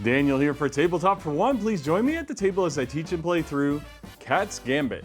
Daniel here for Tabletop for One. Please join me at the table as I teach and play through Cat's Gambit.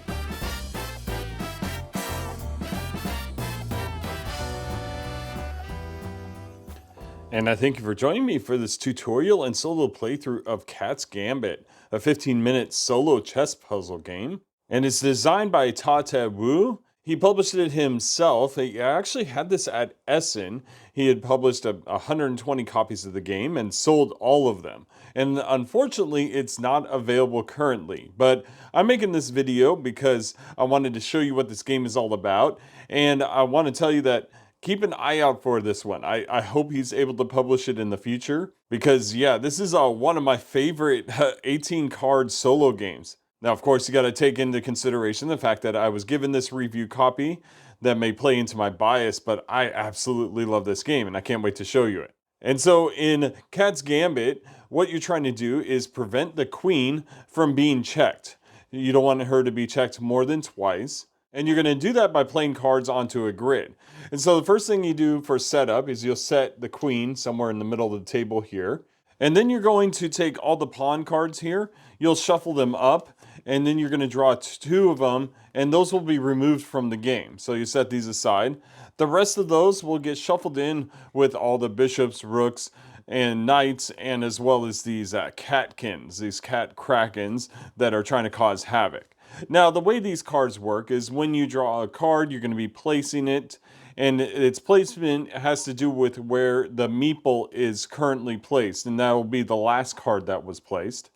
And I thank you for joining me for this tutorial and solo playthrough of Cat's Gambit, a 15-minute solo chess puzzle game. And it's designed by Wu. He published it himself. He actually had this at Essen. He had published 120 copies of the game and sold all of them. And unfortunately, it's not available currently. But I'm making this video because I wanted to show you what this game is all about. And I want to tell you that keep an eye out for this one. I hope he's able to publish it in the future. Because yeah, this is one of my favorite 18 card solo games. Now, of course, you got to take into consideration the fact that I was given this review copy that may play into my bias, but I absolutely love this game and I can't wait to show you it. And so in Cat's Gambit, what you're trying to do is prevent the queen from being checked. You don't want her to be checked more than twice. And you're going to do that by playing cards onto a grid. And so the first thing you do for setup is you'll set the queen somewhere in the middle of the table here. And then you're going to take all the pawn cards here, you'll shuffle them up, and then you're going to draw two of them, and those will be removed from the game. So you set these aside. The rest of those will get shuffled in with all the bishops, rooks, and knights, and as well as these Catkens, these cat krakens that are trying to cause havoc. Now, the way these cards work is when you draw a card, you're going to be placing it, and its placement has to do with where the meeple is currently placed, and that will be the last card that was placed.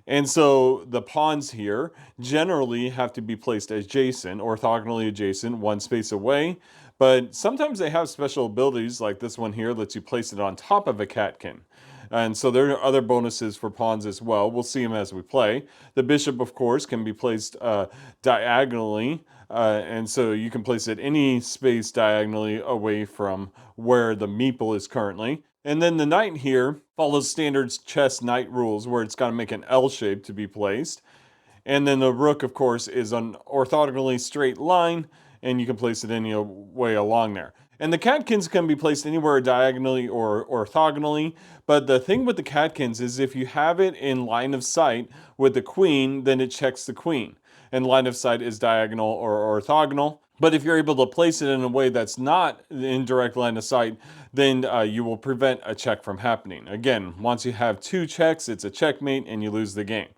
And so the pawns here generally have to be placed adjacent, orthogonally adjacent, one space away. But sometimes they have special abilities, like this one here lets you place it on top of a Catken. And so there are other bonuses for pawns as well. We'll see them as we play. The bishop, of course, can be placed diagonally. And so you can place it any space diagonally away from where the meeple is currently. And then the knight here follows standard chess knight rules where it's got to make an L shape to be placed. And then the rook, of course, is an orthogonally straight line, and you can place it any way along there. And the Catkens can be placed anywhere diagonally or orthogonally, but the thing with the Catkens is if you have it in line of sight with the queen, then it checks the queen. And line of sight is diagonal or orthogonal. But if you're able to place it in a way that's not in direct line of sight, then you will prevent a check from happening. Again, once you have two checks, it's a checkmate and you lose the game.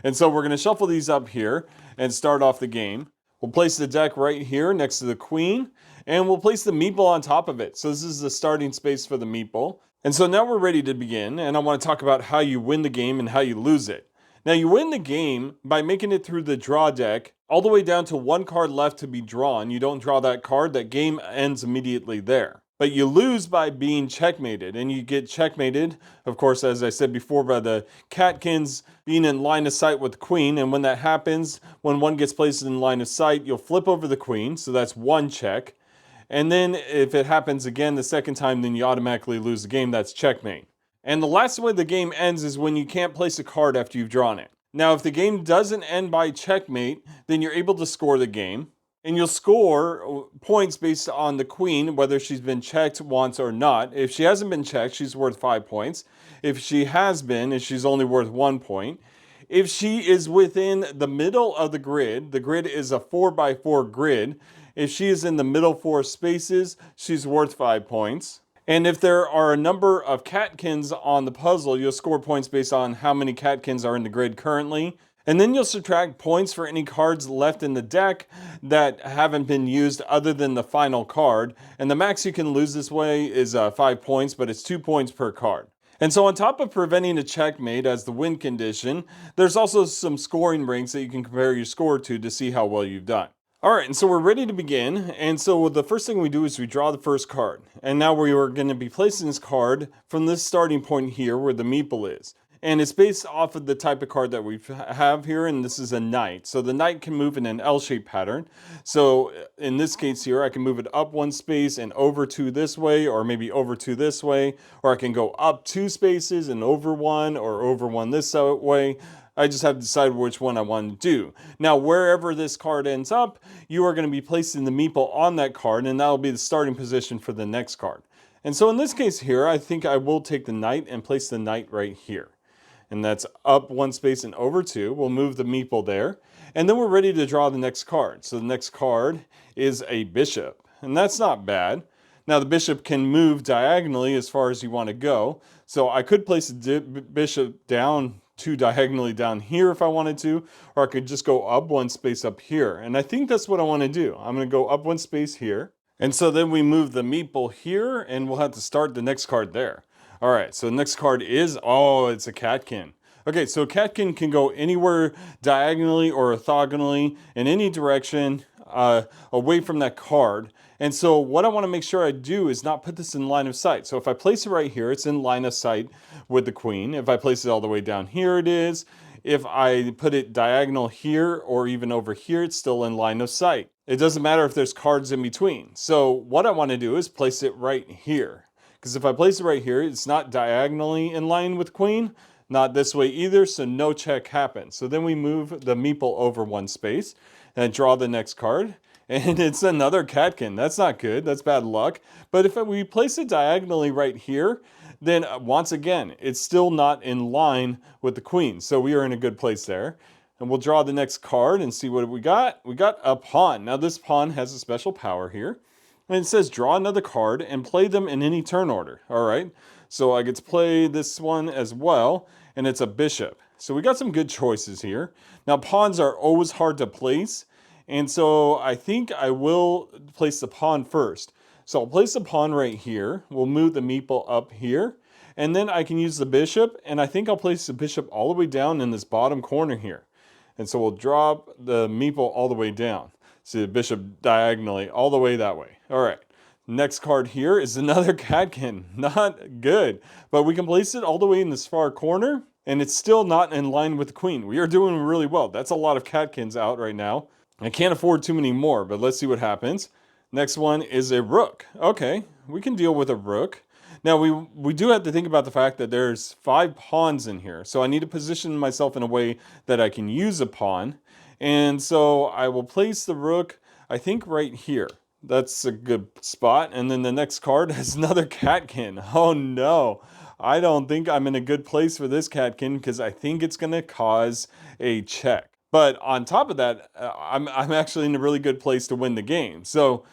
And so we're going to shuffle these up here and start off the game. We'll place the deck right here next to the queen, and we'll place the meeple on top of it. So this is the starting space for the meeple. And so now we're ready to begin, and I want to talk about how you win the game and how you lose it. Now you win the game by making it through the draw deck all the way down to one card left to be drawn. You don't draw that card, that game ends immediately there. But you lose by being checkmated, and you get checkmated, of course, as I said before, by the Catkens being in line of sight with the queen. And when that happens, when one gets placed in line of sight, you'll flip over the queen, so that's one check. And then if it happens again the second time, then you automatically lose the game. That's checkmate. And the last way the game ends is when you can't place a card after you've drawn it. Now, if the game doesn't end by checkmate, then you're able to score the game. And you'll score points based on the queen, whether she's been checked once or not. If she hasn't been checked, she's worth 5 points. If she has been, she's only worth 1 point. If she is within the middle of the grid is a 4x4 grid. If she is in the middle 4 spaces, she's worth 5 points. And if there are a number of Catkens on the puzzle, you'll score points based on how many Catkens are in the grid currently. And then you'll subtract points for any cards left in the deck that haven't been used other than the final card. And the max you can lose this way is 5 points, but it's 2 points per card. And so on top of preventing a checkmate as the win condition, there's also some scoring ranks that you can compare your score to see how well you've done. All right, and so we're ready to begin. And so the first thing we do is we draw the first card. And now we are going to be placing this card from this starting point here where the meeple is. And it's based off of the type of card that we have here, and this is a knight. So the knight can move in an L-shaped pattern. So in this case here, I can move it up 1 space and over 2 this way, or maybe over 2 this way, or I can go up 2 spaces and over 1, or over 1 this way. I just have to decide which one I want to do. Now, wherever this card ends up, you are going to be placing the meeple on that card, and that will be the starting position for the next card. And so in this case here, I think I will take the knight and place the knight right here. and that's up 1 space and over 2. We'll move the meeple there, and then we're ready to draw the next card. So the next card is a bishop, and that's not bad. Now the bishop can move diagonally as far as you want to go, so I could place the bishop down to diagonally down here if I wanted to, or I could just go up 1 space up here, and I think that's what I want to do. I'm going to go up 1 space here, and so then we move the meeple here, and we'll have to start the next card there. All right, so the next card is, oh, it's a Catken. Okay, so Catken can go anywhere diagonally or orthogonally in any direction away from that card. And so what I want to make sure I do is not put this in line of sight. So if I place it right here, it's in line of sight with the queen. If I place it all the way down here, it is. If I put it diagonal here or even over here, it's still in line of sight. It doesn't matter if there's cards in between. So what I want to do is place it right here. Because if I place it right here, it's not diagonally in line with queen, not this way either, so no check happens. So then we move the meeple over 1 space and draw the next card. And it's another Catken. That's not good, that's bad luck. But if we place it diagonally right here, then once again, it's still not in line with the queen. So we are in a good place there. And we'll draw the next card and see what we got. We got a pawn. Now this pawn has a special power here. And it says draw another card and play them in any turn order. All right, so I get to play this one as well, and it's a bishop. So we got some good choices here. Now pawns are always hard to place, and so I think I will place the pawn first. So I'll place the pawn right here. We'll move the meeple up here, and then I can use the bishop, and I think I'll place the bishop all the way down in this bottom corner here. And so we'll drop the meeple all the way down. See the bishop diagonally all the way that way. All right, next card here is another Catken. Not good, but we can place it all the way in this far corner, and it's still not in line with the queen. We are doing really well. That's a lot of Catkens out right now. I can't afford too many more, but let's see what happens. Next one is a rook. Okay, we can deal with a rook. Now we do have to think about the fact that there's 5 pawns in here, so I need to position myself in a way that I can use a pawn. And so I will place the rook, I think right here. That's a good spot. And then the next card has another Catken. Oh no, I don't think I'm in a good place for this Catken because I think it's going to cause a check. But on top of that, I'm actually in a really good place to win the game. So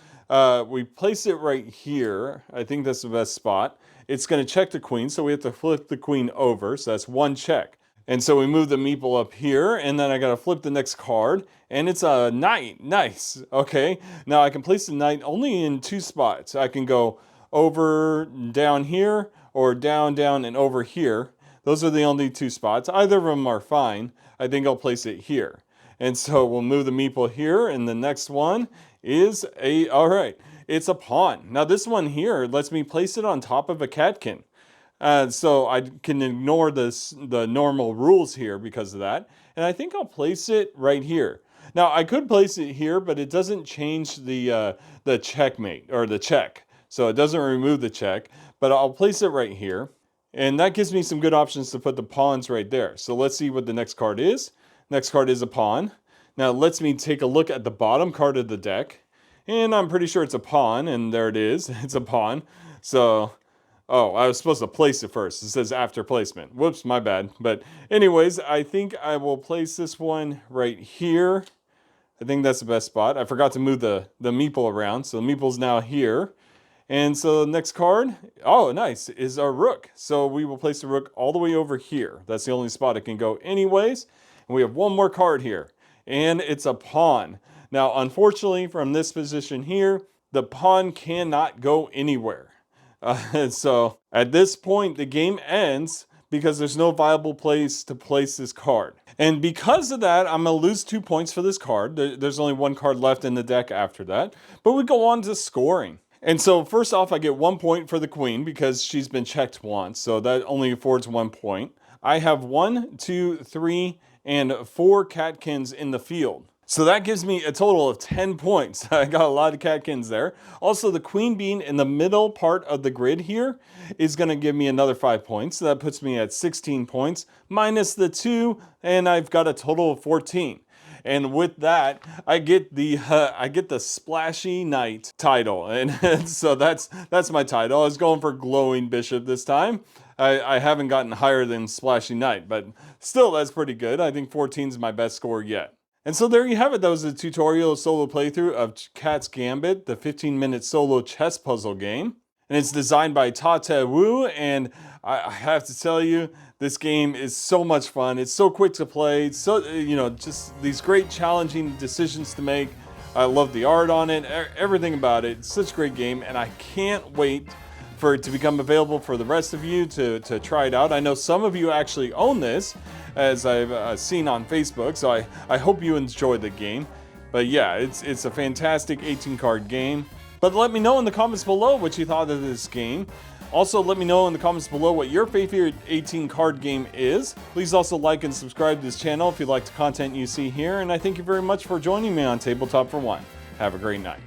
we place it right here. I think that's the best spot. It's going to check the queen, so we have to flip the queen over. So that's 1 check. And so we move the meeple up here, and then I gotta flip the next card, and it's a knight. Nice. Okay, now I can place the knight only in 2 spots. I can go over, down here, or down, down, and over here. Those are the only 2 spots. Either of them are fine. I think I'll place it here. And so we'll move the meeple here, and the next one is all right, it's a pawn. Now this one here lets me place it on top of a Catken. So I can ignore the normal rules here because of that. And I think I'll place it right here. Now I could place it here, but it doesn't change the checkmate or the check. So it doesn't remove the check, but I'll place it right here. And that gives me some good options to put the pawns right there. So let's see what the next card is. Next card is a pawn. Now it lets me take a look at the bottom card of the deck. And I'm pretty sure it's a pawn, and there it is. It's a pawn. So oh, I was supposed to place it first. It says after placement. Whoops, my bad. But anyways, I think I will place this one right here. I think that's the best spot. I forgot to move the meeple around. So the meeple's now here. And so the next card, oh, nice, is our rook. So we will place the rook all the way over here. That's the only spot it can go anyways. And we have one more card here. And it's a pawn. Now, unfortunately, from this position here, the pawn cannot go anywhere. So at this point, the game ends because there's no viable place to place this card. And because of that, I'm going to lose 2 points for this card. There's only 1 card left in the deck after that. But we go on to scoring. And so first off, I get 1 point for the queen because she's been checked once. So that only affords 1 point. I have 1, 2, 3, and 4 Catkens in the field. So that gives me a total of 10 points. I got a lot of Catkens there. Also, the queen being in the middle part of the grid here is going to give me another 5 points. So that puts me at 16 points minus the 2, and I've got a total of 14. And with that, I get the Splashy Knight title, and so that's my title. I was going for Glowing Bishop this time. I haven't gotten higher than Splashy Knight, but still, that's pretty good. I think 14 is my best score yet. And so there you have it. That was a tutorial solo playthrough of Cat's Gambit, the 15-minute solo chess puzzle game. And it's designed by Tate Wu, and I have to tell you, this game is so much fun. It's so quick to play. It's so, just these great challenging decisions to make. I love the art on it, everything about it. It's such a great game, and I can't wait for it to become available for the rest of you to try it out. I know some of you actually own this, as I've seen on Facebook, so I hope you enjoy the game. But yeah, it's a fantastic 18-card game. But let me know in the comments below what you thought of this game. Also, let me know in the comments below what your favorite 18-card game is. Please also like and subscribe to this channel if you like the content you see here, and I thank you very much for joining me on Tabletop for One. Have a great night.